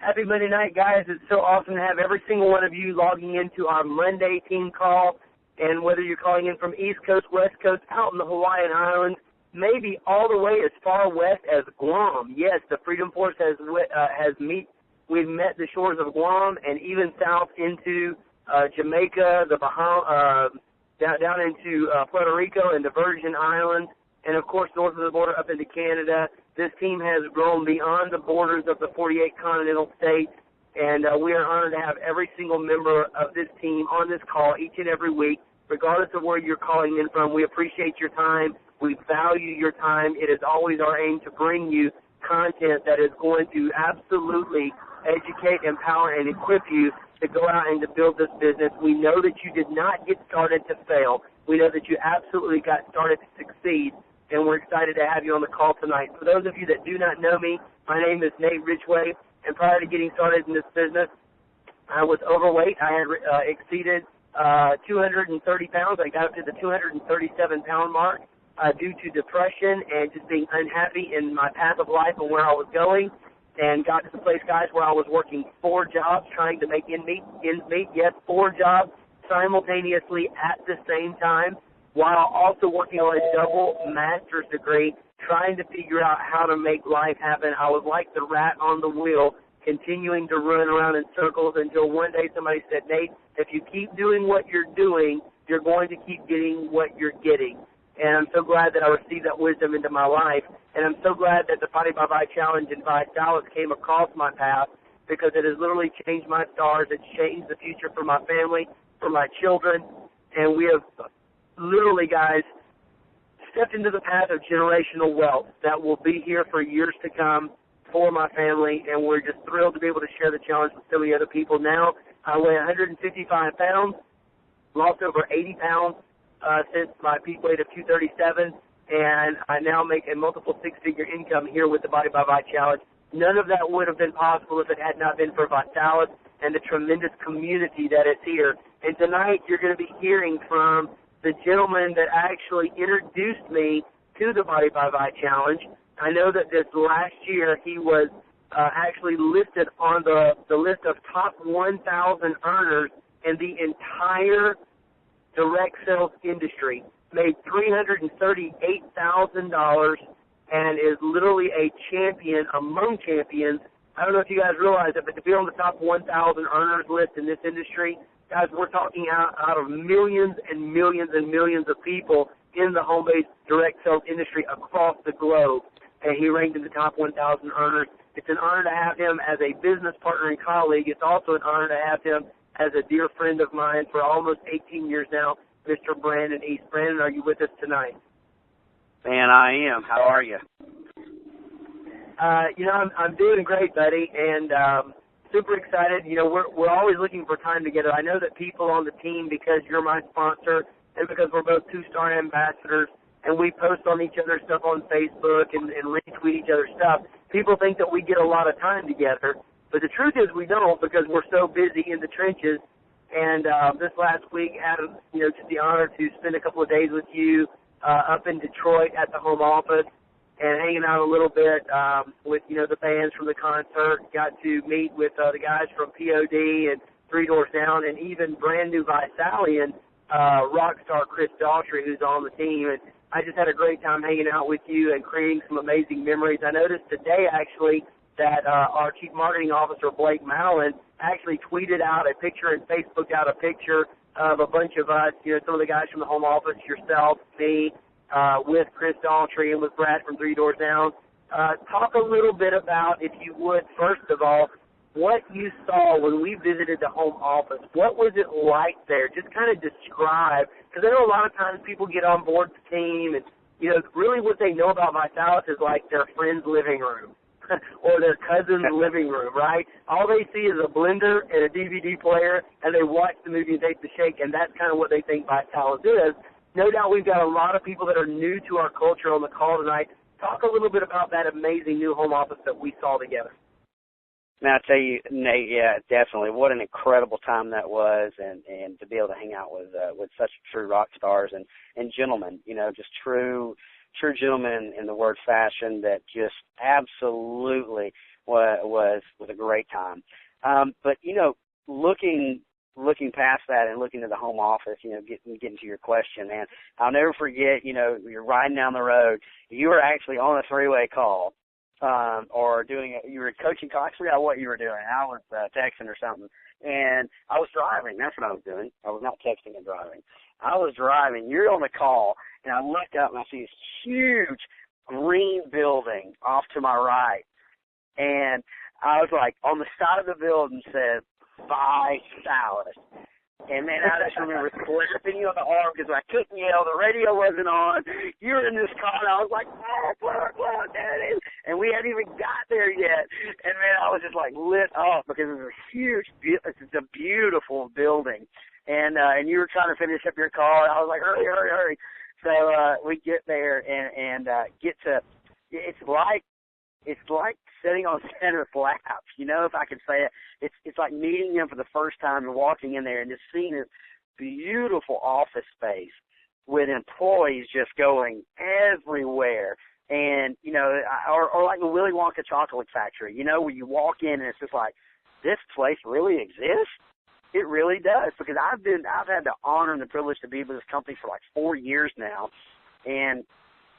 Happy Monday night, guys. It's so awesome to have every single one of you logging into our Monday team call. And whether you're calling in from East Coast, West Coast, out in the Hawaiian Islands, maybe all the way as far west as Guam. Yes, the Freedom Force we've met the shores of Guam and even south into Jamaica, the Bahamas, down into Puerto Rico and the Virgin Islands, and of course north of the border up into Canada. This team has grown beyond the borders of the 48 continental states, and we are honored to have every single member of this team on this call each and every week, regardless of where you're calling in from. We appreciate your time. We value your time. It is always our aim to bring you content that is going to absolutely educate, empower, and equip you to go out and to build this business. We know that you did not get started to fail. We know that you absolutely got started to succeed, and we're excited to have you on the call tonight. For those of you that do not know me, my name is Nate Ridgeway, and prior to getting started in this business, I was overweight. I had exceeded 230 pounds. I got up to the 237-pound mark due to depression and just being unhappy in my path of life and where I was going, and got to the place, guys, where I was working 4 jobs trying to make ends meet. Yes, 4 jobs simultaneously at the same time, while also working on a double master's degree, trying to figure out how to make life happen. I was like the rat on the wheel, continuing to run around in circles until one day somebody said, Nate, if you keep doing what you're doing, you're going to keep getting what you're getting. And I'm so glad that I received that wisdom into my life. And I'm so glad that the Body by Bye Challenge in Dallas came across my path, because it has literally changed my stars. It's changed the future for my family, for my children. And we have literally, guys, stepped into the path of generational wealth that will be here for years to come for my family. And we're just thrilled to be able to share the challenge with so many other people. Now I weigh 155 pounds, lost over 80 pounds since my peak weight of 237, and I now make a multiple six-figure income here with the Body by Bye Challenge. None of that would have been possible if it had not been for Vitalis and the tremendous community that is here. And tonight you're going to be hearing from the gentleman that actually introduced me to the Body by Bye Challenge. I know that this last year he was actually listed on the list of top 1,000 earners in the entire direct sales industry, made $338,000, and is literally a champion among champions. I don't know if you guys realize it, but to be on the top 1,000 earners list in this industry, guys, we're talking out of millions and millions and millions of people in the home-based direct sales industry across the globe, and he ranked in the top 1,000 earners. It's an honor to have him as a business partner and colleague. It's also an honor to have him as a dear friend of mine for almost 18 years now, Mr. Brannon East. Brannon, are you with us tonight? Man, I am. How are you? I'm doing great, buddy, and super excited. You know, we're always looking for time together. I know that people on the team, because you're my sponsor and because we're both two-star ambassadors, and we post on each other's stuff on Facebook and retweet each other's stuff, people think that we get a lot of time together. But the truth is we don't, because we're so busy in the trenches. And this last week, Adam, just the honor to spend a couple of days with you up in Detroit at the home office and hanging out a little bit with, the bands from the concert. Got to meet with the guys from POD and Three Doors Down, and even brand new Vitalian rock star Chris Daughtry, who's on the team. And I just had a great time hanging out with you and creating some amazing memories. I noticed today, actually, that our Chief Marketing Officer, Blake Mallon, actually tweeted out a picture and Facebooked out a picture of a bunch of us, some of the guys from the home office, yourself, me, with Chris Daughtry and with Brad from Three Doors Down. Talk a little bit about, if you would, first of all, what you saw when we visited the home office. What was it like there? Just kind of describe, because I know a lot of times people get on board the team and, really what they know about Vitalis is like their friend's living room. or their cousin's living room, right? All they see is a blender and a DVD player, and they watch the movie and take the shake, and that's kind of what they think Vitalis is. No doubt we've got a lot of people that are new to our culture on the call tonight. Talk a little bit about that amazing new home office that we saw together. Now, I'll tell you, Nate, yeah, definitely. What an incredible time that was, and to be able to hang out with such true rock stars and gentlemen, just true gentlemen in the word fashion that just absolutely was a great time. But, you know, looking past that and looking to the home office, you know, getting to your question, man, I'll never forget, you know, you're riding down the road. You were actually on a three-way call, or you were coaching call. I forgot what you were doing. I was texting or something. And I was driving. That's what I was doing. I was not texting and driving. I was driving. You're on the call, and I looked up and I see this huge green building off to my right. And I was like, on the side of the building said, "Bye, Salas." And then I just remember slapping you on the arm because I couldn't yell. The radio wasn't on. You were in this car, and I was like, "Look, there it is." And we hadn't even got there yet. And, man, I was just, like, lit up because it was a huge, it's a beautiful building. And you were trying to finish up your car. I was like, hurry. So we get there and get to – it's like sitting on Senator's lap, you know, if I could say it. It's like meeting him for the first time and walking in there and just seeing this beautiful office space with employees just going everywhere. And, you know, or like the Willy Wonka chocolate factory, you know, where you walk in and it's just like, this place really exists? It really does, because I've had the honor and the privilege to be with this company for like 4 years now, and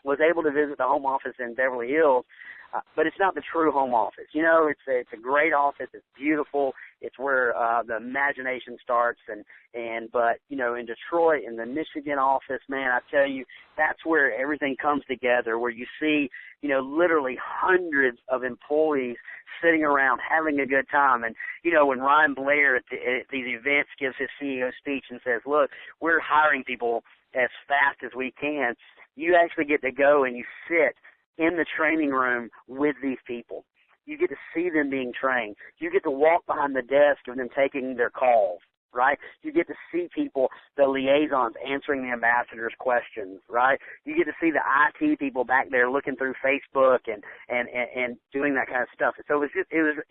was able to visit the home office in Beverly Hills, but it's not the true home office. You know, it's a great office. It's beautiful. It's where the imagination starts. But you know, in Detroit, in the Michigan office, man, I tell you, that's where everything comes together. Where you see, you know, literally hundreds of employees sitting around having a good time. And you know, when Ryan Blair at these events gives his CEO speech and says, "Look, we're hiring people as fast as we can," you actually get to go and you sit in the training room with these people. You get to see them being trained. You get to walk behind the desk of them taking their calls, right? You get to see people, the liaisons, answering the ambassadors' questions, right? You get to see the IT people back there looking through Facebook and doing that kind of stuff. So it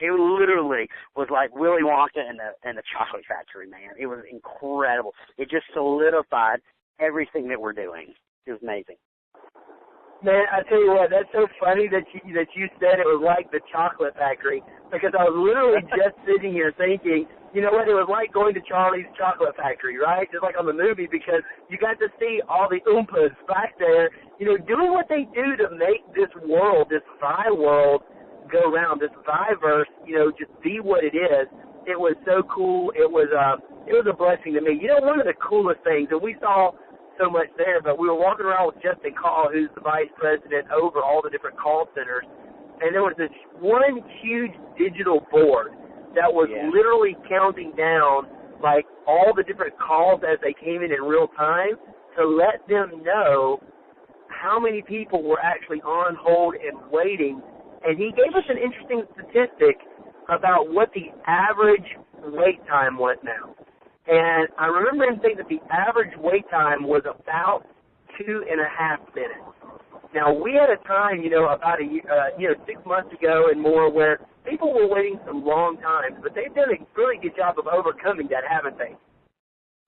literally was like Willy Wonka and the chocolate factory, man. It was incredible. It just solidified everything that we're doing. It was amazing. Man, I tell you what, that's so funny that you said it was like the chocolate factory, because I was literally just sitting here thinking, you know what, it was like going to Charlie's Chocolate Factory, right? Just like on the movie, because you got to see all the Oompas back there, you know, doing what they do to make this world, this Vi world, go round, this Viverse, you know, just be what it is. It was so cool. It was a blessing to me. You know, one of the coolest things, and we saw so much there, but we were walking around with Justin Call, who's the vice president over all the different call centers, and there was this one huge digital board that was literally counting down, like, all the different calls as they came in real time to let them know how many people were actually on hold and waiting. And he gave us an interesting statistic about what the average wait time was now. And I remember him saying that the average wait time was about 2.5 minutes. Now, we had a time, you know, about 6 months ago and more, where people were waiting some long times, but they've done a really good job of overcoming that, haven't they?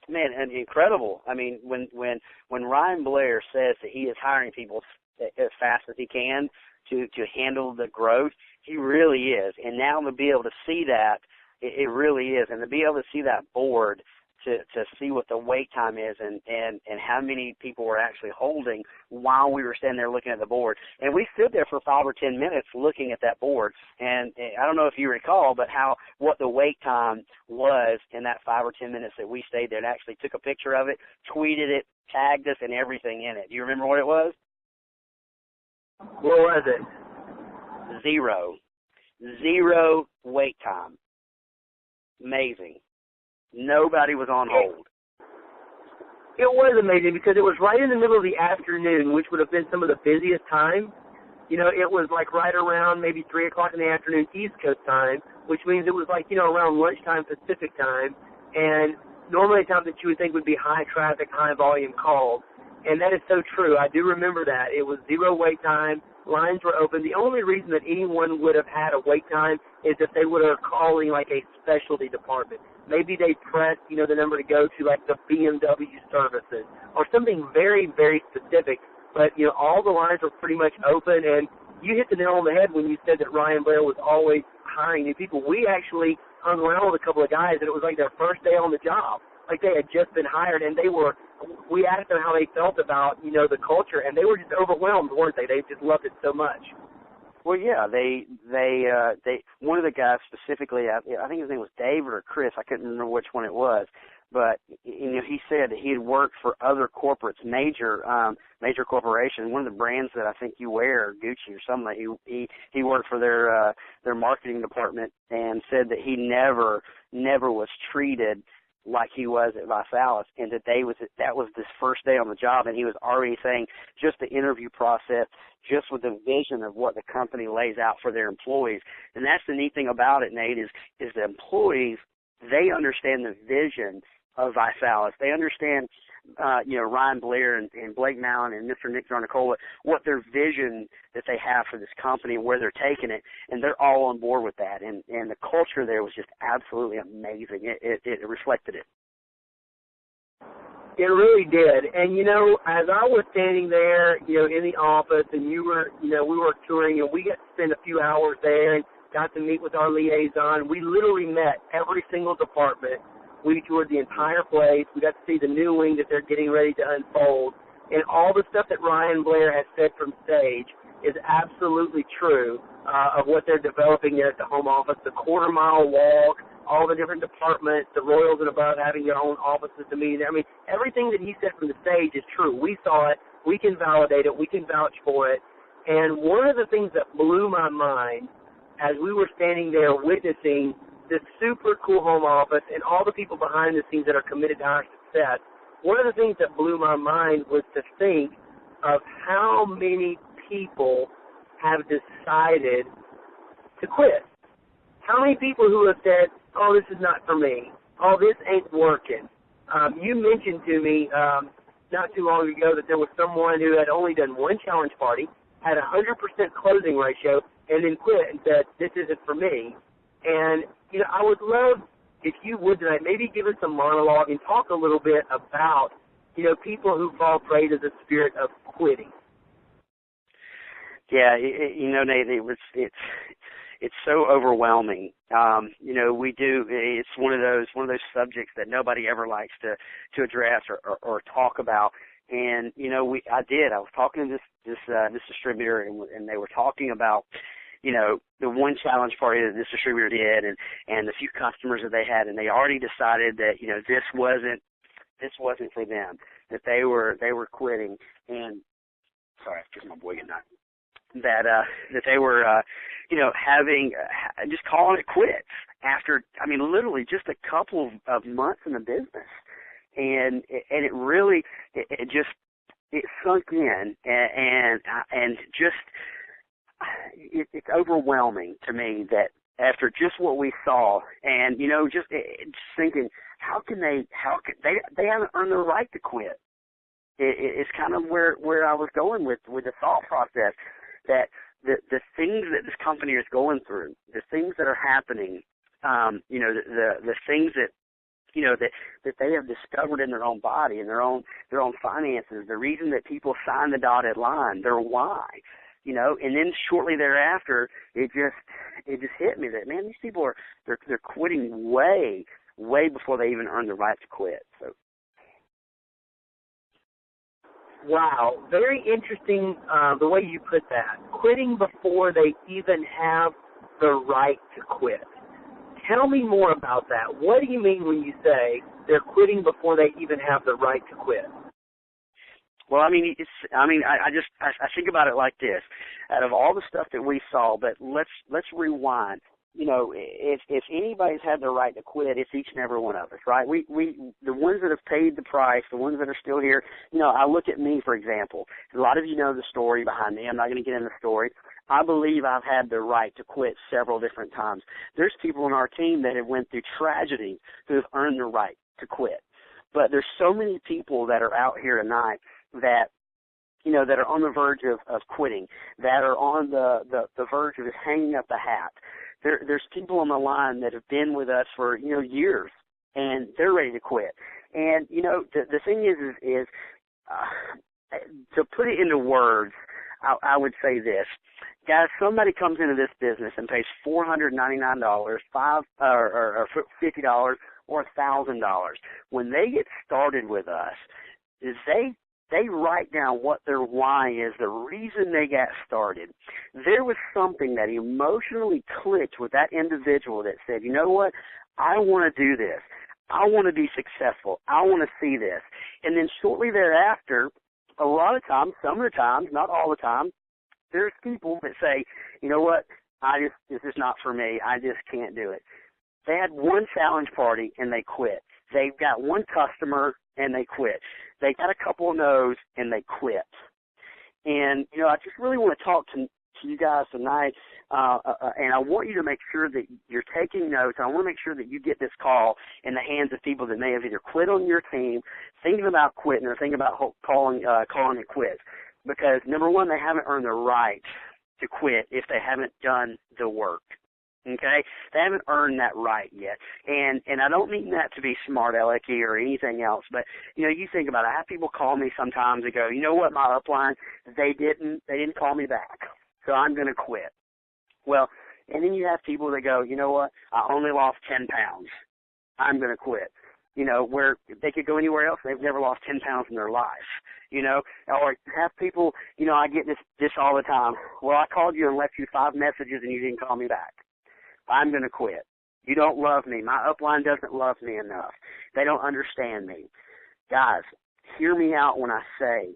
Man, and incredible. I mean, when Ryan Blair says that he is hiring people as fast as he can to handle the growth, he really is. And now to be able to see that, it really is. And to be able to see that board, to see what the wait time is and how many people were actually holding while we were standing there looking at the board. And we stood there for 5 or 10 minutes looking at that board. And I don't know if you recall, but what the wait time was in that 5 or 10 minutes that we stayed there, and actually took a picture of it, tweeted it, tagged us, and everything in it. Do you remember what it was? What was it? 0 wait time. Amazing. Nobody was on hold. It was amazing because it was right in the middle of the afternoon, which would have been some of the busiest time. You know, it was like right around maybe 3 o'clock in the afternoon East Coast time, which means it was like, you know, around lunchtime Pacific time, and normally a time that you would think would be high traffic, high volume calls. And that is so true. I do remember that. It was 0 wait time. Lines were open. The only reason that anyone would have had a wait time is if they would have calling like a specialty department. Maybe they pressed, you know, the number to go to like the BMW services or something very, very specific. But, you know, all the lines were pretty much open, and you hit the nail on the head when you said that Ryan Blair was always hiring new people. We actually hung around with a couple of guys, and it was like their first day on the job. Like they had just been hired, and we asked them how they felt about, the culture, and they were just overwhelmed, weren't they? They just loved it so much. Well, yeah, they one of the guys specifically, I think his name was David or Chris, I couldn't remember which one it was, but he said that he had worked for other corporates, major corporations. One of the brands that I think you wear, Gucci or something, he worked for their marketing department, and said that he never was treated like he was at ViSalus, and that was his first day on the job, and he was already saying just the interview process, just with the vision of what the company lays out for their employees. And that's the neat thing about it, Nate, is the employees, they understand the vision of ViSalus. They understand, Ryan Blair and Blake Mallon and Mr. Nick Zarnicola, what their vision that they have for this company and where they're taking it, and they're all on board with that. And the culture there was just absolutely amazing. It reflected it. It really did. And, as I was standing there, in the office, and we were touring, and we got to spend a few hours there and got to meet with our liaison. We literally met every single department. We toured the entire place. We got to see the new wing that they're getting ready to unfold. And all the stuff that Ryan Blair has said from stage is absolutely true of what they're developing there at the home office, the quarter-mile walk, all the different departments, the Royals and above having their own offices to meet. I mean, everything that he said from the stage is true. We saw it. We can validate it. We can vouch for it. And one of the things that blew my mind as we were standing there witnessing this super cool home office and all the people behind the scenes that are committed to our success, one of the things that blew my mind was to think of how many people have decided to quit. How many people who have said, oh, this is not for me. Oh, this ain't working. You mentioned to me not too long ago that there was someone who had only done one challenge party, had a 100% closing ratio, and then quit and said, this isn't for me. And, I would love, if you would tonight, maybe give us a monologue and talk a little bit about, people who fall prey to the spirit of quitting. Yeah, Nate, it's so overwhelming. It's one of those subjects that nobody ever likes to address or talk about. And, I was talking to this distributor, and they were talking about, the one challenge party that this distributor did and the few customers that they had, and they already decided that, this wasn't for them, that they were quitting. And sorry, just my boy getting knocked. That they were, just calling it quits after, literally just a couple of months in the business. And it really, it sunk in and just, it's overwhelming to me that after just what we saw and, just thinking, how can they haven't earned the right to quit. It's kind of where I was going with the thought process, that the things that this company is going through, the things that are happening, the things that, that they have discovered in their own body, in their own finances, the reason that people sign the dotted line, their why, and then shortly thereafter, it just hit me that, man, these people they're quitting way before they even earn the right to quit. So. Wow, very interesting the way you put that. Quitting before they even have the right to quit. Tell me more about that. What do you mean when you say they're quitting before they even have the right to quit? Well, I think about it like this. Out of all the stuff that we saw, but let's rewind. If anybody's had the right to quit, it's each and every one of us, right? We the ones that have paid the price, the ones that are still here. I look at me, for example. A lot of you know the story behind me. I'm not going to get into the story. I believe I've had the right to quit several different times. There's people on our team that have went through tragedy who have earned the right to quit. But there's so many people that are out here tonight that, that are on the verge of quitting, that are on the verge of just hanging up the hat. There's people on the line that have been with us for, years, and they're ready to quit. And, the thing is to put it into words, I would say this. Guys, somebody comes into this business and pays $499, or $50, or $1,000. When they get started with us, they write down what their why is, the reason they got started. There was something that emotionally clicked with that individual that said, you know what, I want to do this. I want to be successful. I want to see this. And then shortly thereafter, a lot of times, some of the times, not all the time, there's people that say, you know what, this is not for me. I just can't do it. They had one challenge party and they quit. They've got one customer and they quit. They got a couple of no's and they quit. And, you know, I just really want to talk to you guys tonight, and I want you to make sure that you're taking notes. I want to make sure that you get this call in the hands of people that may have either quit on your team, thinking about quitting, or thinking about calling it quits. Because, number one, they haven't earned the right to quit if they haven't done the work. Okay? They haven't earned that right yet. And I don't mean that to be smart alecky or anything else, but, you know, you think about it. I have people call me sometimes and go, you know what, my upline, they didn't call me back, so I'm going to quit. Well, and then you have people that go, you know what, I only lost 10 pounds. I'm going to quit. You know, where they could go anywhere else, they've never lost 10 pounds in their life, you know. Or have people, you know, I get this all the time. Well, I called you and left you 5 messages and you didn't call me back. I'm going to quit. You don't love me. My upline doesn't love me enough. They don't understand me. Guys, hear me out when I say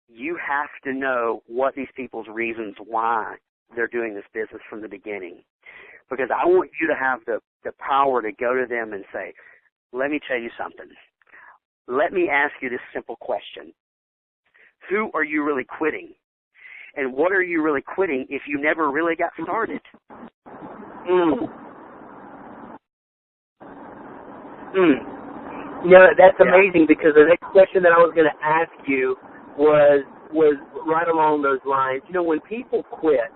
you have to know what these people's reasons why they're doing this business from the beginning. Because I want you to have the power to go to them and say, let me tell you something. Let me ask you this simple question. Who are you really quitting? And what are you really quitting if you never really got started? You know, that's amazing, because the next question that I was going to ask you was right along those lines. You know, when people quit,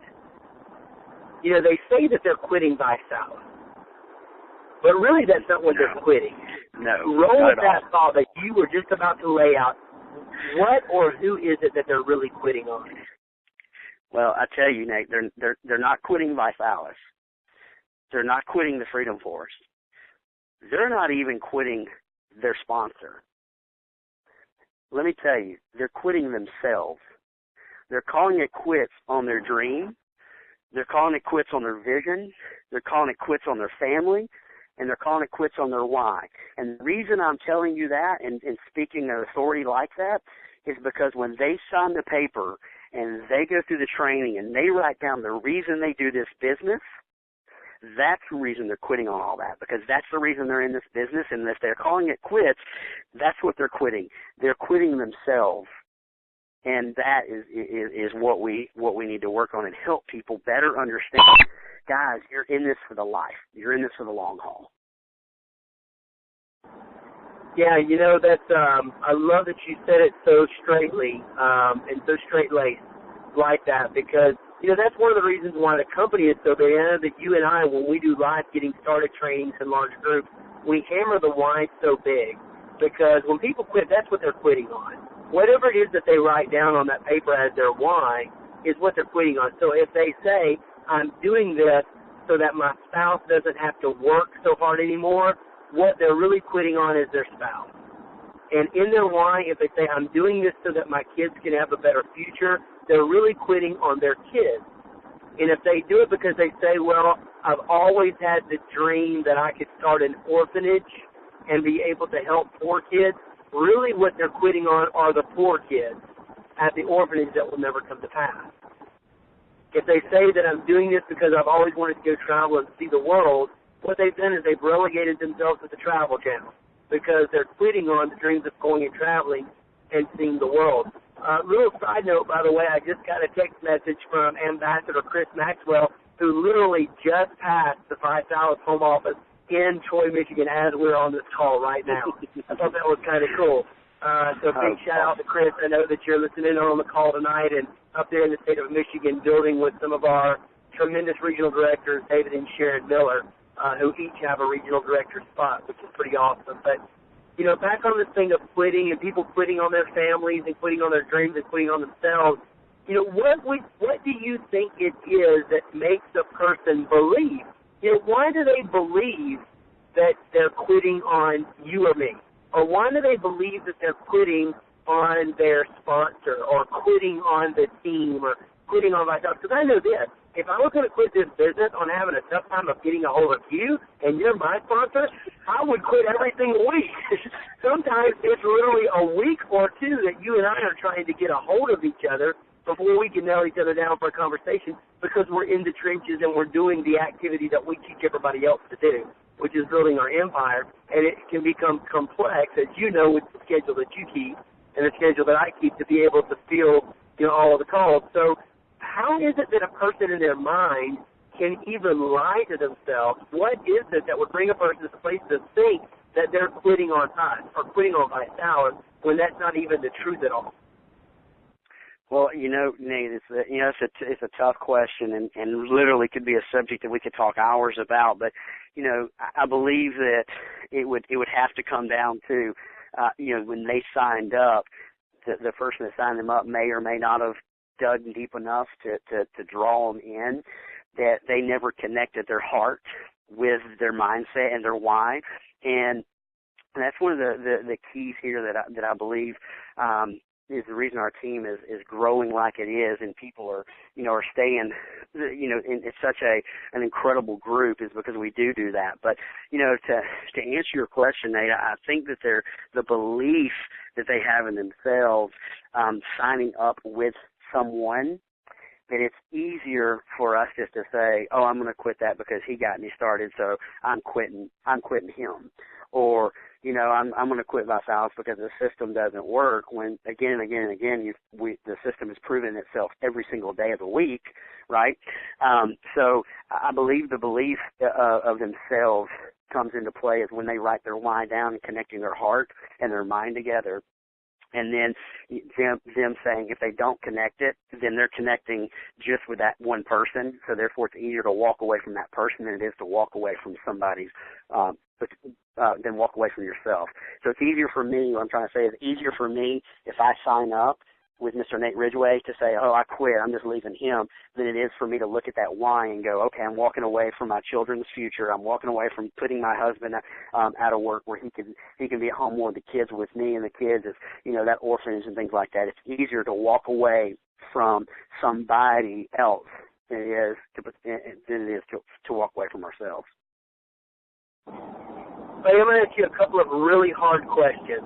you know, they say that they're quitting by South. But really, that's not what they're quitting. No. Roll with that thought that you were just about to lay out. What or who is it that they're really quitting on? Well, I tell you, Nate, they're not quitting Vithalis. They're not quitting the Freedom Force. They're not even quitting their sponsor. Let me tell you, they're quitting themselves. They're calling it quits on their dream. They're calling it quits on their vision. They're calling it quits on their family. And they're calling it quits on their why. And the reason I'm telling you that and speaking of authority like that is because when they sign the paper and they go through the training and they write down the reason they do this business, that's the reason they're quitting on all that, because that's the reason they're in this business. And if they're calling it quits, that's what they're quitting. They're quitting themselves. And that is what we need to work on and help people better understand. Guys, you're in this for the life. You're in this for the long haul. Yeah, you know, that's I love that you said it so straightly and so straight-laced like that, because, you know, that's one of the reasons why the company is so big. I know that you and I, when we do live getting started trainings in large groups, we hammer the why so big, because when people quit, that's what they're quitting on. Whatever it is that they write down on that paper as their why is what they're quitting on. So if they say, I'm doing this so that my spouse doesn't have to work so hard anymore, what they're really quitting on is their spouse. And in their why, if they say, I'm doing this so that my kids can have a better future, they're really quitting on their kids. And if they do it because they say, well, I've always had the dream that I could start an orphanage and be able to help poor kids, really what they're quitting on are the poor kids at the orphanage that will never come to pass. If they say that I'm doing this because I've always wanted to go travel and see the world, what they've done is they've relegated themselves to the Travel Channel, because they're quitting on the dreams of going and traveling and seeing the world. Little side note, by the way, I just got a text message from Ambassador Chris Maxwell, who literally just passed the 5,000 home office in Troy, Michigan, as we're on this call right now. I thought that was kind of cool. So big shout out to Chris. I know that you're listening on the call tonight and up there in the state of Michigan, building with some of our tremendous regional directors, David and Sharon Miller, who each have a regional director spot, which is pretty awesome. But, you know, back on this thing of quitting and people quitting on their families and quitting on their dreams and quitting on themselves, what do you think it is that makes a person believe? Why do they believe that they're quitting on you or me? Or why do they believe that they're quitting on their sponsor or quitting on the team or quitting on myself? Because I know this. If I was going to quit this business on having a tough time of getting a hold of you and you're my sponsor, I would quit every single week. Sometimes it's literally a week or two that you and I are trying to get a hold of each other before we can nail each other down for a conversation because we're in the trenches and we're doing the activity that we teach everybody else to do, which is building our empire. And it can become complex, as you know, with the schedule that you keep and the schedule that I keep to be able to field, all of the calls. So how is it that a person in their mind can even lie to themselves? What is it that would bring a person to the place to think that they're quitting on time or quitting on Vitality when that's not even the truth at all? Well, Nate, it's a tough question and literally could be a subject that we could talk hours about. But, I believe that it would have to come down to, when they signed up, the person that signed them up may or may not have dug deep enough to draw them in, that they never connected their heart with their mindset and their why. And that's one of the keys here that I believe is the reason our team is growing like it is, and people are staying in such an incredible group, is because we do that. But to answer your question, Nate, I think that the belief that they have in themselves, signing up with someone, that it's easier for us just to say, oh, I'm going to quit that because he got me started, so I'm quitting him. Or, I'm going to quit Vitality because the system doesn't work, when again and again and again, the system has proven itself every single day of the week, right? So I believe the belief of themselves comes into play is when they write their why down and connecting their heart and their mind together. And then them saying if they don't connect it, then they're connecting just with that one person. So therefore, it's easier to walk away from that person than it is to walk away from somebody's, than walk away from yourself. So it's easier for me. What I'm trying to say is easier for me if I sign up with Mr. Nate Ridgeway to say, oh, I quit, I'm just leaving him, than it is for me to look at that why and go, okay, I'm walking away from my children's future. I'm walking away from putting my husband out of work where he can be at home more with the kids with me and the kids, is, that orphanage and things like that. It's easier to walk away from somebody else than it is to walk away from ourselves. But I'm going to ask you a couple of really hard questions.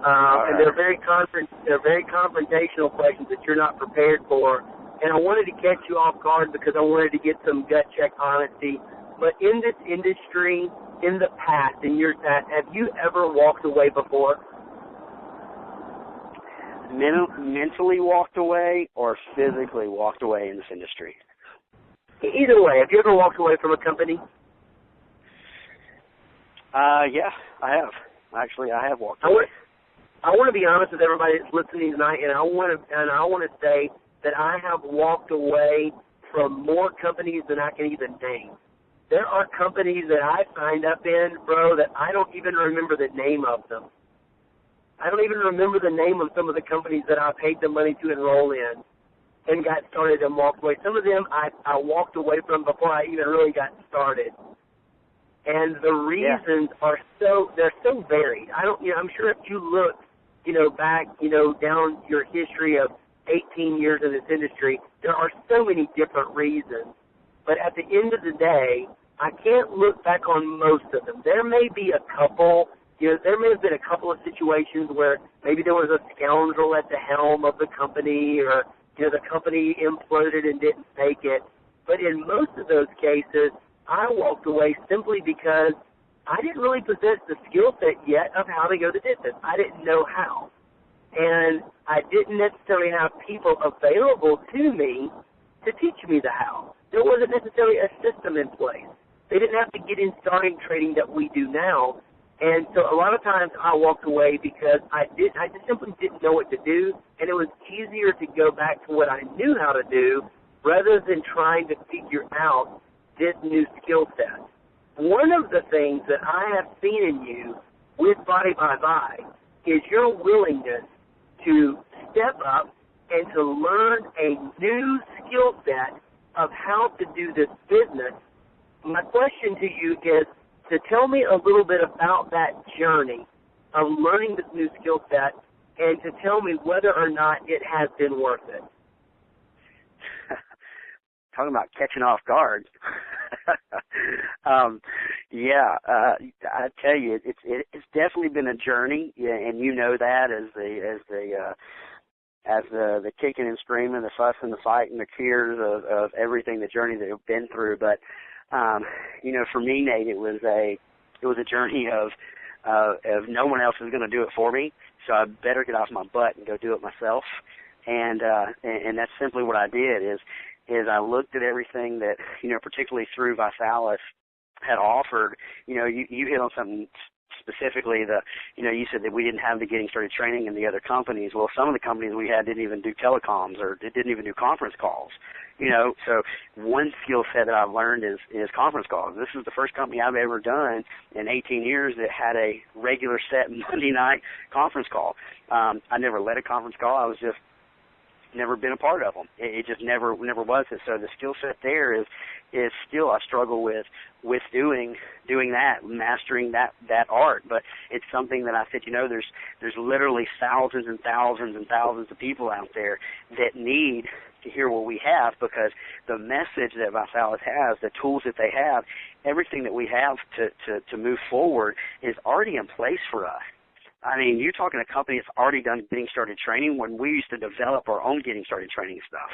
And they're very confrontational questions that you're not prepared for. And I wanted to catch you off guard because I wanted to get some gut check honesty. But in this industry, in the past, in years past, have you ever walked away before? Mentally walked away or physically walked away in this industry? Either way. Have you ever walked away from a company? Yeah, I have. Actually, I have walked away. I want to be honest with everybody that's listening tonight, and I want to say that I have walked away from more companies than I can even name. There are companies that I signed up in, bro, that I don't even remember the name of them. I don't even remember the name of some of the companies that I paid the money to enroll in and got started and walked away. Some of them I walked away from before I even really got started. And the reasons are so varied. I'm sure if you look, back, down your history of 18 years in this industry, there are so many different reasons. But at the end of the day, I can't look back on most of them. There may be a couple, there may have been a couple of situations where maybe there was a scoundrel at the helm of the company, or, the company imploded and didn't take it. But in most of those cases, I walked away simply because I didn't really possess the skill set yet of how to go the distance. I didn't know how. And I didn't necessarily have people available to me to teach me the how. There wasn't necessarily a system in place. They didn't have to get in starting training that we do now. And so a lot of times I walked away because I just simply didn't know what to do, and it was easier to go back to what I knew how to do rather than trying to figure out this new skill set. One of the things that I have seen in you with Body by Bye is your willingness to step up and to learn a new skill set of how to do this business. My question to you is to tell me a little bit about that journey of learning this new skill set and to tell me whether or not it has been worth it. Talking about catching off guard. I tell you, it's definitely been a journey, and you know that as the kicking and screaming, the fuss and the fight and the tears of everything, the journey that we've been through. But for me, Nate, it was a journey of no one else is going to do it for me, so I better get off my butt and go do it myself. And that's simply what I did. Is I looked at everything that, particularly through Visalis, had offered. You hit on something specifically, you said that we didn't have the getting started training in the other companies. Well, some of the companies we had didn't even do telecoms or didn't even do conference calls. So one skill set that I've learned is conference calls. This is the first company I've ever done in 18 years that had a regular set Monday night conference call. I never led a conference call. I was just never been a part of them. It just never was it. So the skill set there is still I struggle with doing that, mastering that art. But it's something that I said, there's literally thousands and thousands and thousands of people out there that need to hear what we have, because the message that Visalis has, the tools that they have, everything that we have to move forward is already in place for us. I mean, you're talking a company that's already done getting started training when we used to develop our own getting started training stuff.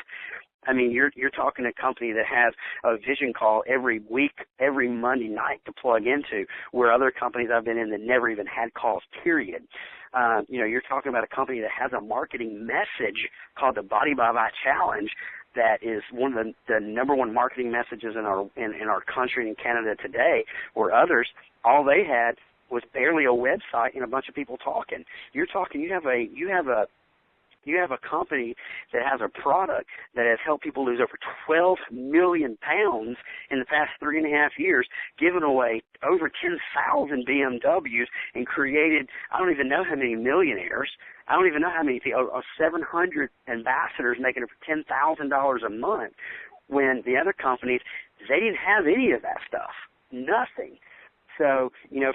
I mean, you're talking a company that has a vision call every week, every Monday night to plug into, where other companies I've been in that never even had calls, period. You're talking about a company that has a marketing message called the Body by Vi Challenge that is one of the number one marketing messages in our country and in Canada today, where others, all they had was barely a website and a bunch of people talking. You're talking, you have a company that has a product that has helped people lose over 12 million pounds in the past 3.5 years, given away over 10,000 BMWs, and created, I don't even know how many millionaires. I don't even know how many people, 700 ambassadors making over $10,000 a month, when the other companies, they didn't have any of that stuff. Nothing. So,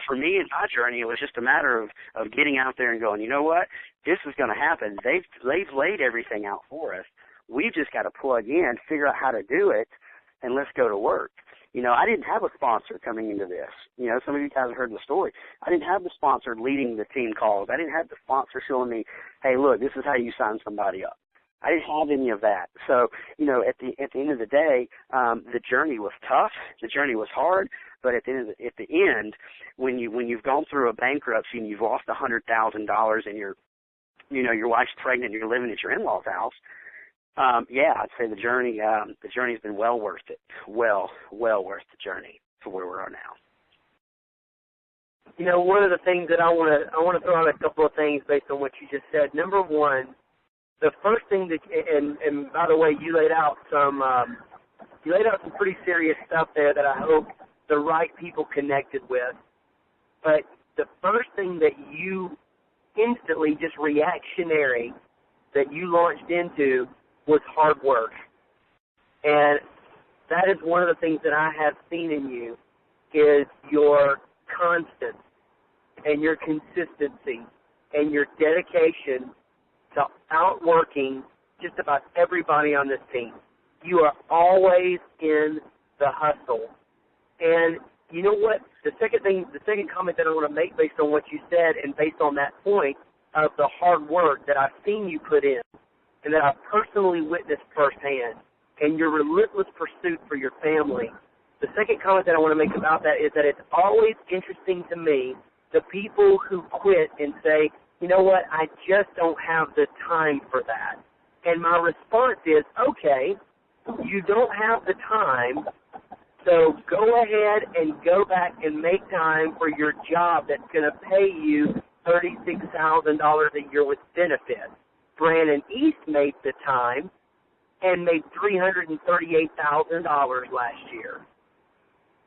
for me in my journey, it was just a matter of getting out there and going, you know what, this is going to happen. They've laid everything out for us. We've just got to plug in, figure out how to do it, and let's go to work. I didn't have a sponsor coming into this. Some of you guys have heard the story. I didn't have the sponsor leading the team calls. I didn't have the sponsor showing me, hey, look, this is how you sign somebody up. I didn't have any of that. So, at the end of the day, the journey was tough. The journey was hard. But at the end, when you've gone through a bankruptcy and you've lost $100,000 and your wife's pregnant and you're living at your in-laws' house, I'd say the journey's been well worth it. Well worth the journey to where we are now. One of the things that I want to throw out a couple of things based on what you just said. Number one, the first thing that, and by the way, you laid out some pretty serious stuff there that I hope the right people connected with. But the first thing that you instantly, just reactionary, that you launched into was hard work. And that is one of the things that I have seen in you, is your constance and your consistency and your dedication to outworking just about everybody on this team. You are always in the hustle. And you know what? The second comment that I want to make based on what you said and based on that point of the hard work that I've seen you put in and that I've personally witnessed firsthand, and your relentless pursuit for your family, the second comment that I want to make about that is that it's always interesting to me the people who quit and say, you know what, I just don't have the time for that. And my response is, okay, you don't have the time, so go ahead and go back and make time for your job that's going to pay you $36,000 a year with benefits. Brannon East made the time and made $338,000 last year.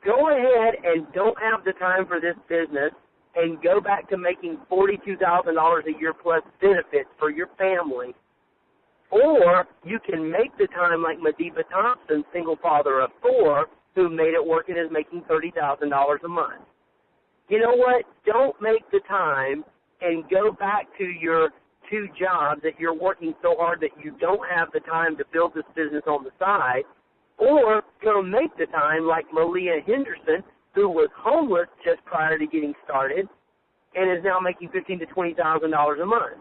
Go ahead and don't have the time for this business and go back to making $42,000 a year plus benefits for your family Or you can make the time like Madiba Thompson, single father of 4, who made it work and is making $30,000 a month. You know what? Don't make the time and go back to your 2 jobs that you're working so hard that you don't have the time to build this business on the side, or go make the time like Malia Henderson, who was homeless just prior to getting started and is now making $15,000 to $20,000 a month.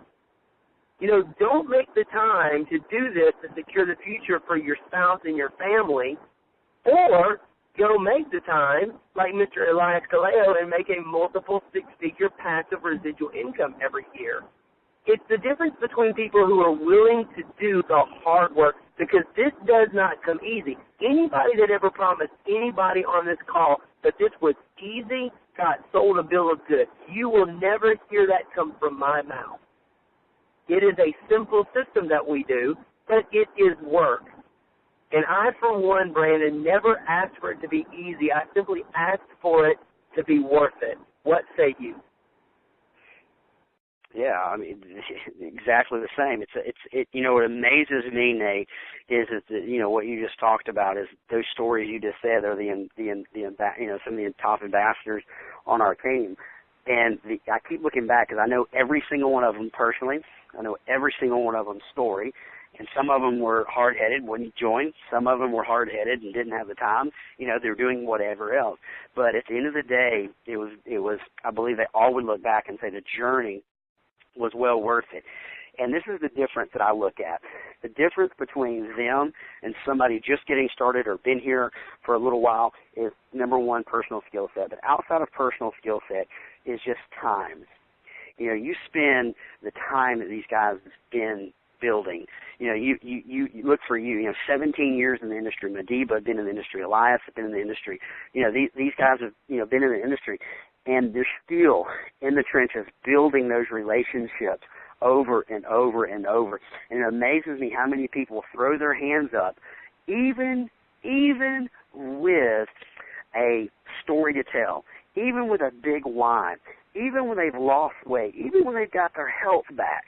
You know, don't make the time to do this to secure the future for your spouse and your family, or go make the time like Mr. Elias Caleo and make a multiple 6-figure passive residual income every year. It's the difference between people who are willing to do the hard work, because this does not come easy. Anybody that ever promised anybody on this call that this was easy got sold a bill of goods. You will never hear that come from my mouth. It is a simple system that we do, but it is work. And I, for one, Brannon, never asked for it to be easy. I simply asked for it to be worth it. What say you? Yeah, I mean, exactly the same. It. You know, what amazes me, Nate, is that you know what you just talked about is those stories you just said are some of the top ambassadors on our team, and I keep looking back because I know every single one of them personally. I know every single one of them's story, and some of them were hard-headed, wouldn't join. Some of them were hard-headed and didn't have the time. You know, they were doing whatever else. But at the end of the day, it was. I believe they all would look back and say the journey was well worth it. And this is the difference that I look at. The difference between them and somebody just getting started or been here for a little while is, number one, personal skill set. But outside of personal skill set is just time. You know, you spend the time that these guys have been building. You know, you look for you know, 17 years in the industry. Madiba had been in the industry. Elias had been in the industry. You know, these guys have, you know, been in the industry. And they're still in the trenches building those relationships over and over and over. And it amazes me how many people throw their hands up, even with a story to tell, even with a big why, even when they've lost weight, even when they've got their health back.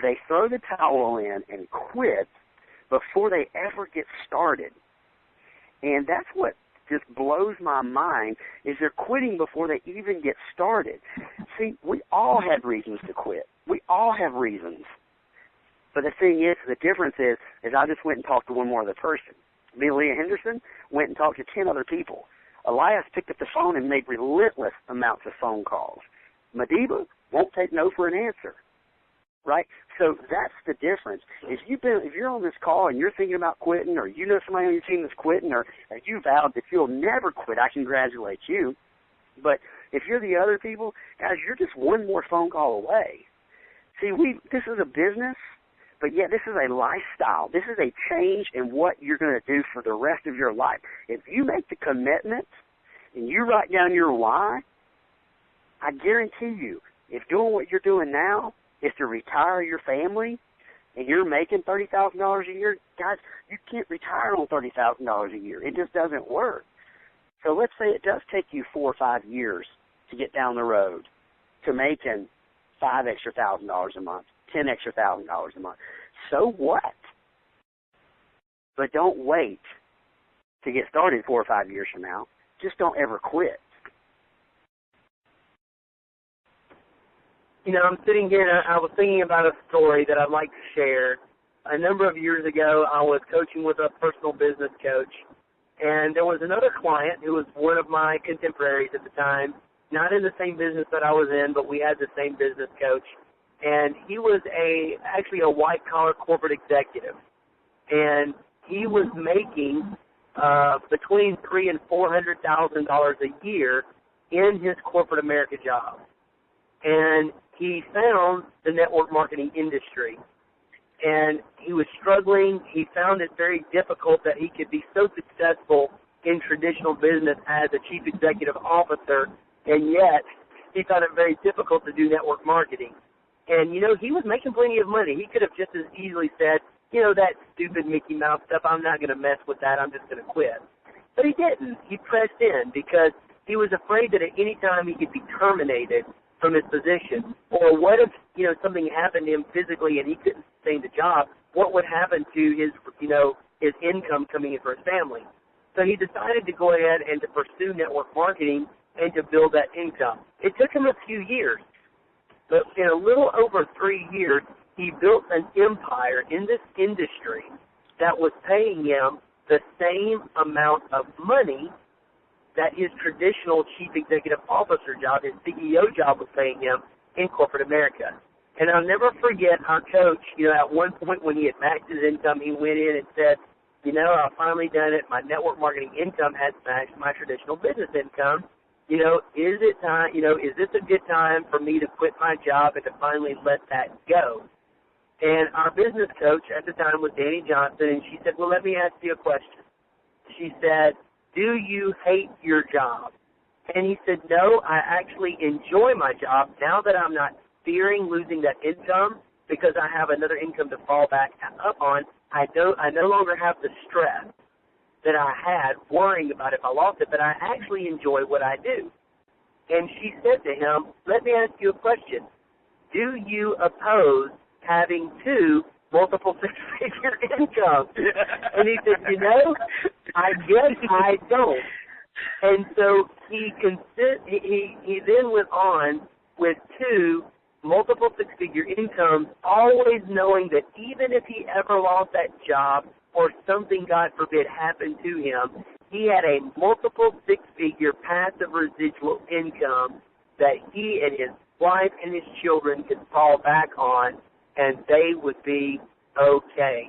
They throw the towel in and quit before they ever get started. And that's what just blows my mind, is they're quitting before they even get started. See, we all have reasons to quit. We all have reasons. But the thing is, the difference is I just went and talked to one more other person. Malia Henderson went and talked to 10 other people. Elias picked up the phone and made relentless amounts of phone calls. Madiba won't take no for an answer. Right? So that's the difference. If you're on this call and you're thinking about quitting, or you know somebody on your team that's quitting, or you vowed that you'll never quit, I congratulate you. But if you're the other people, guys, you're just one more phone call away. See, this is a business, but yet this is a lifestyle. This is a change in what you're going to do for the rest of your life. If you make the commitment and you write down your why, I guarantee you, if doing what you're doing now is to retire your family, and you're making $30,000 a year, guys, you can't retire on $30,000 a year. It just doesn't work. So let's say it does take you 4 or 5 years to get down the road to making $5,000 extra a month, $10,000 extra a month. So what? But don't wait to get started 4 or 5 years from now. Just don't ever quit. You know, I'm sitting here and I was thinking about a story that I'd like to share. A number of years ago, I was coaching with a personal business coach, and there was another client who was one of my contemporaries at the time, not in the same business that I was in, but we had the same business coach. And he was actually a white-collar corporate executive, and he was making between $300,000 and $400,000 a year in his corporate America job. And he found the network marketing industry, and he was struggling. He found it very difficult that he could be so successful in traditional business as a chief executive officer, and yet he found it very difficult to do network marketing. And, you know, he was making plenty of money. He could have just as easily said, you know, that stupid Mickey Mouse stuff, I'm not going to mess with that, I'm just going to quit. But he didn't. He pressed in because he was afraid that at any time he could be terminated from his position. Or what if, you know, something happened to him physically and he couldn't sustain the job? what would happen to his, his income coming in for his family. So he decided to go ahead and to pursue network marketing and to build that income. It took him a few years, but in a little over 3 years, he built an empire in this industry that was paying him the same amount of money that his traditional chief executive officer job, his CEO job, was paying him in corporate America. And I'll never forget our coach, at one point when he had maxed his income, he went in and said, I've finally done it. My network marketing income has matched my traditional business income. Is it time, is this a good time for me to quit my job and to finally let that go? And our business coach at the time was Danny Johnson, and she said, well, let me ask you a question. She said, do you hate your job? And he said, no, I actually enjoy my job now that I'm not fearing losing that income because I have another income to fall back up on. I no longer have the stress that I had worrying about if I lost it, but I actually enjoy what I do. And she said to him, let me ask you a question. Do you oppose having 2 multiple six-figure incomes? And he said, I guess I don't. And so he then went on with 2 multiple six-figure incomes, always knowing that even if he ever lost that job or something, God forbid, happened to him, he had a multiple six-figure passive residual income that he and his wife and his children could fall back on, and they would be okay.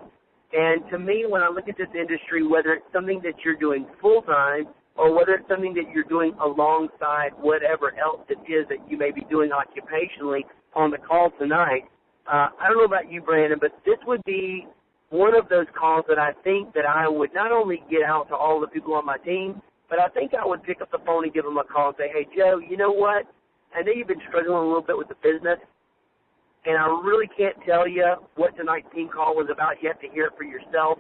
And to me, when I look at this industry, whether it's something that you're doing full-time or whether it's something that you're doing alongside whatever else it is that you may be doing occupationally on the call tonight, I don't know about you, Brandon, but this would be one of those calls that I think that I would not only get out to all the people on my team, but I think I would pick up the phone and give them a call and say, hey, Joe, you know what? I know you've been struggling a little bit with the business, and I really can't tell you what tonight's team call was about. You have to hear it for yourself,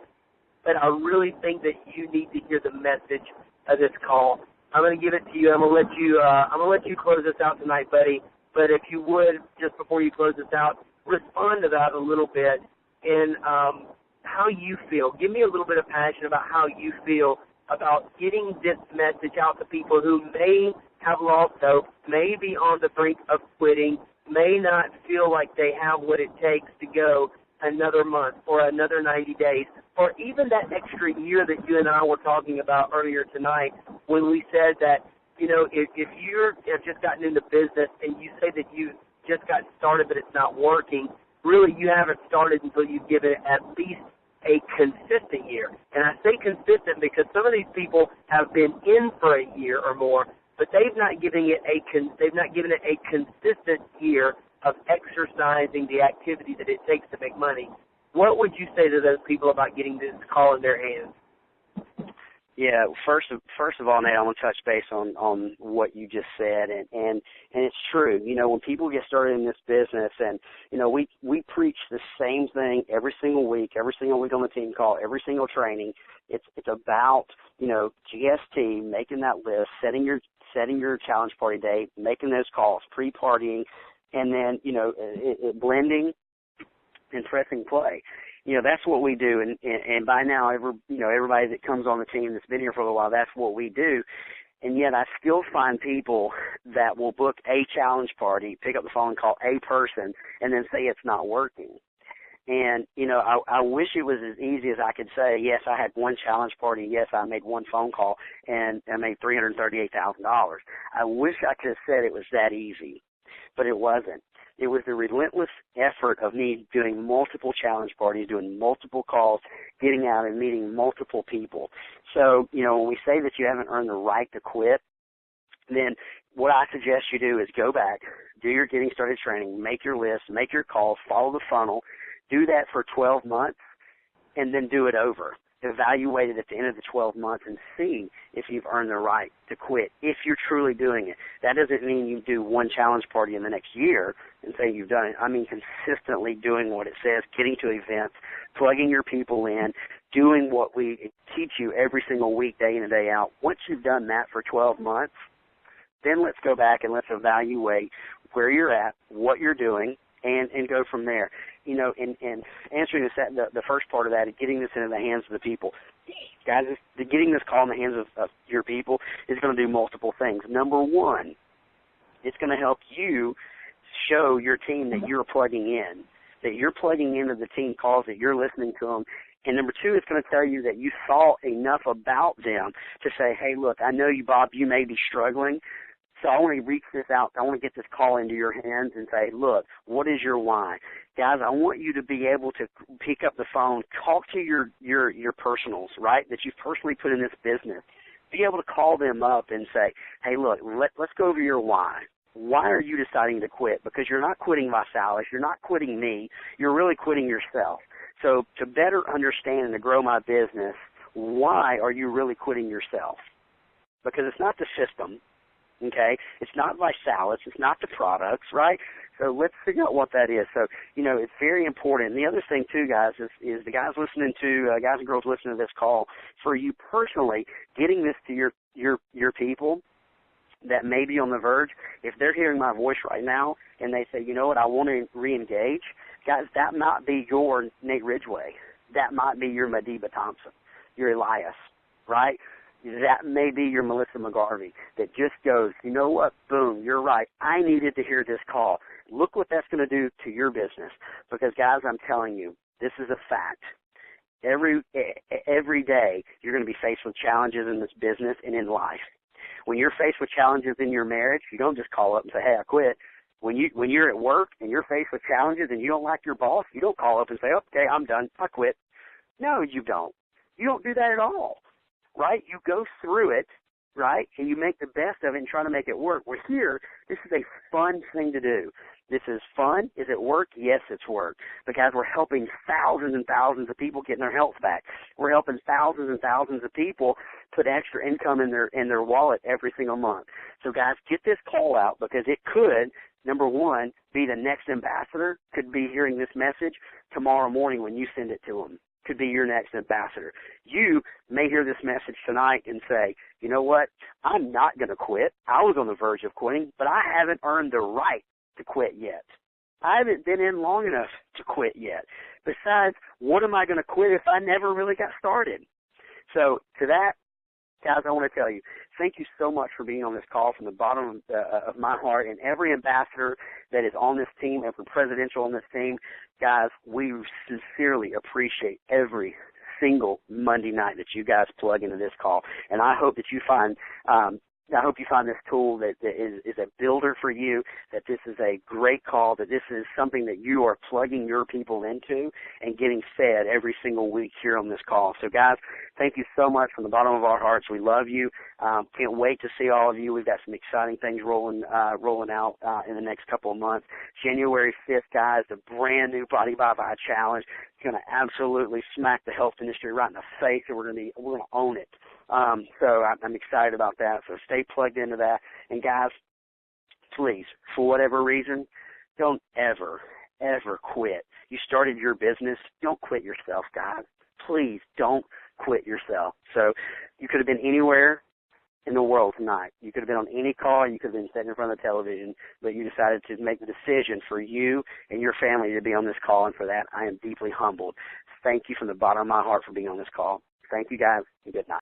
but I really think that you need to hear the message of this call. I'm going to give it to you. I'm going to let you close this out tonight, buddy. But if you would, just before you close this out, respond to that a little bit and how you feel. Give me a little bit of passion about how you feel about getting this message out to people who may have lost hope, may be on the brink of quitting, may not feel like they have what it takes to go another month or another 90 days, or even that extra year that you and I were talking about earlier tonight when we said that, if you have just gotten into business and you say that you just got started but it's not working, really you haven't started until you've given it at least a consistent year. And I say consistent because some of these people have been in for a year or more, but they've not given it a consistent year of exercising the activity that it takes to make money. What would you say to those people about getting this call in their hands? Yeah, first of all, Nate, I want to touch base on what you just said, and it's true. When people get started in this business, and we preach the same thing every single week on the team call, every single training. It's about GST, making that list, setting your challenge party date, making those calls, pre-partying, and then blending and pressing play. That's what we do, and by now, everybody that comes on the team that's been here for a while, that's what we do. And yet I still find people that will book a challenge party, pick up the phone and call a person, and then say it's not working. And, I wish it was as easy as I could say, yes, I had one challenge party, yes, I made one phone call, and I made $338,000. I wish I could have said it was that easy, but it wasn't. It was the relentless effort of me doing multiple challenge parties, doing multiple calls, getting out and meeting multiple people. So, when we say that you haven't earned the right to quit, then what I suggest you do is go back, do your getting started training, make your list, make your calls, follow the funnel, do that for 12 months, and then do it over. Evaluate it at the end of the 12 months and see if you've earned the right to quit, if you're truly doing it. That doesn't mean you do one challenge party in the next year and say you've done it. I mean consistently doing what it says, getting to events, plugging your people in, doing what we teach you every single week, day in and day out. Once you've done that for 12 months, then let's go back and let's evaluate where you're at, what you're doing, and go from there. in answering the first part of that, getting this into the hands of the people. Guys, getting this call in the hands of your people is going to do multiple things. Number one, it's going to help you show your team that you're plugging in, that you're plugging into the team calls, that you're listening to them. And number two, it's going to tell you that you saw enough about them to say, hey, look, I know you, Bob, you may be struggling, so I want to reach this out. I want to get this call into your hands and say, look, what is your why? Guys, I want you to be able to pick up the phone, talk to your personals, right, that you've personally put in this business. Be able to call them up and say, hey, look, let's go over your why. Why are you deciding to quit? Because you're not quitting Visalis. You're not quitting me. You're really quitting yourself. So to better understand and to grow my business, why are you really quitting yourself? Because it's not the system. Okay, it's not Visalis, it's not the products, right? So let's figure out what that is. So, it's very important. And the other thing too, guys, is the guys listening to, guys and girls listening to this call, for you personally, getting this to your people that may be on the verge, if they're hearing my voice right now and they say, you know what, I want to re-engage, guys, that might be your Nate Ridgeway. That might be your Madiba Thompson, your Elias, right? That may be your Melissa McGarvey that just goes, you know what, boom, you're right. I needed to hear this call. Look what that's going to do to your business. Because, guys, I'm telling you, this is a fact. Every day you're going to be faced with challenges in this business and in life. When you're faced with challenges in your marriage, you don't just call up and say, hey, I quit. When you're at work and you're faced with challenges and you don't like your boss, you don't call up and say, okay, I'm done, I quit. No, you don't. You don't do that at all. Right? You go through it, right, and you make the best of it and try to make it work. We're here. This is a fun thing to do. This is fun. Is it work? Yes, it's work. Because we're helping thousands and thousands of people getting their health back. We're helping thousands and thousands of people put extra income in their wallet every single month. So, guys, get this call out because it could, number one, be the next ambassador, could be hearing this message tomorrow morning when you send it to them. Could be your next ambassador. You may hear this message tonight and say, you know what, I'm not going to quit. I was on the verge of quitting, but I haven't earned the right to quit yet. I haven't been in long enough to quit yet. Besides, what am I going to quit if I never really got started? So to that, guys, I want to tell you, thank you so much for being on this call from the bottom of my heart, and every ambassador that is on this team, every presidential on this team. Guys, we sincerely appreciate every single Monday night that you guys plug into this call, and I hope that you find this tool that is a builder for you, that this is a great call, that this is something that you are plugging your people into and getting fed every single week here on this call. So, guys, thank you so much from the bottom of our hearts. We love you. Can't wait to see all of you. We've got some exciting things rolling out in the next couple of months. January 5th, guys, the brand new Body by Challenge. It's going to absolutely smack the health industry right in the face, and we're going to own it. So I'm excited about that. So stay plugged into that. And guys, please, for whatever reason, don't ever quit. You started your business. Don't quit yourself, guys. Please don't quit yourself. So you could have been anywhere in the world tonight. You could have been on any call. You could have been sitting in front of the television, but you decided to make the decision for you and your family to be on this call, and for that, I am deeply humbled. Thank you from the bottom of my heart for being on this call. Thank you, guys, and good night.